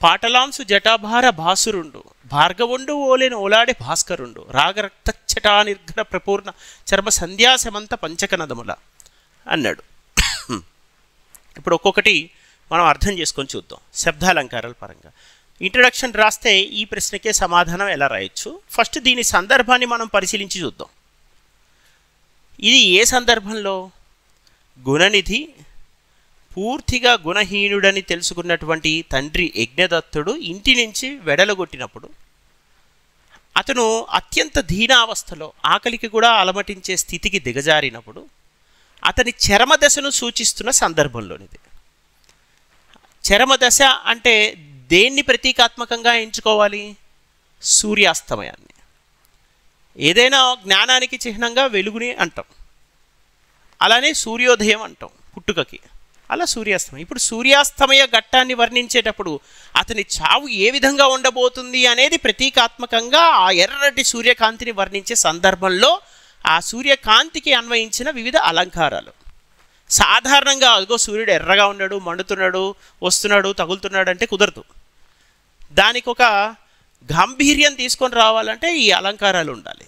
పాటలాంసు జటాభార భాసురుండు భార్గవుండు ఓలేను ఓలాడే భాస్కరుండు రాగరక్తచ్చటా నిర్ఘన ప్రపూర్ణ చర్మ సంధ్యాసమంత పంచకనదముల అన్నాడు. ఇప్పుడు ఒక్కొక్కటి మనం అర్థం చేసుకొని చూద్దాం శబ్దాలంకారాల పరంగా. ఇంట్రడక్షన్ రాస్తే ఈ ప్రశ్నకే సమాధానం ఎలా రాయొచ్చు. ఫస్ట్ దీని సందర్భాన్ని మనం పరిశీలించి చూద్దాం. ఇది ఏ సందర్భంలో? గుణనిధి పూర్తిగా గుణహీనుడని తెలుసుకున్నటువంటి తండ్రి యజ్ఞదత్తుడు ఇంటి నుంచి వెడలగొట్టినప్పుడు, అతను అత్యంత దీనావస్థలో ఆకలికి కూడా అలమటించే స్థితికి దిగజారినప్పుడు అతని చరమదశను సూచిస్తున్న సందర్భంలోనిది. చరమదశ అంటే దేన్ని ప్రతీకాత్మకంగా ఎంచుకోవాలి? సూర్యాస్తమయాన్ని. ఏదైనా జ్ఞానానికి చిహ్నంగా వెలుగుని అంటాం, అలానే సూర్యోదయం అంటాం పుట్టుకకి, అలా సూర్యాస్తమయం. ఇప్పుడు సూర్యాస్తమయ ఘట్టాన్ని వర్ణించేటప్పుడు అతని చావు ఏ విధంగా ఉండబోతుంది అనేది ప్రతీకాత్మకంగా ఆ ఎర్రటి సూర్యకాంతిని వర్ణించే సందర్భంలో ఆ సూర్యకాంతికి అన్వయించిన వివిధ అలంకారాలు. సాధారణంగా అదిగో సూర్యుడు ఎర్రగా ఉన్నాడు, మండుతున్నాడు, వస్తున్నాడు, తగులుతున్నాడు అంటే కుదరదు. దానికి ఒక గాంభీర్యం తీసుకొని రావాలంటే ఈ అలంకారాలు ఉండాలి.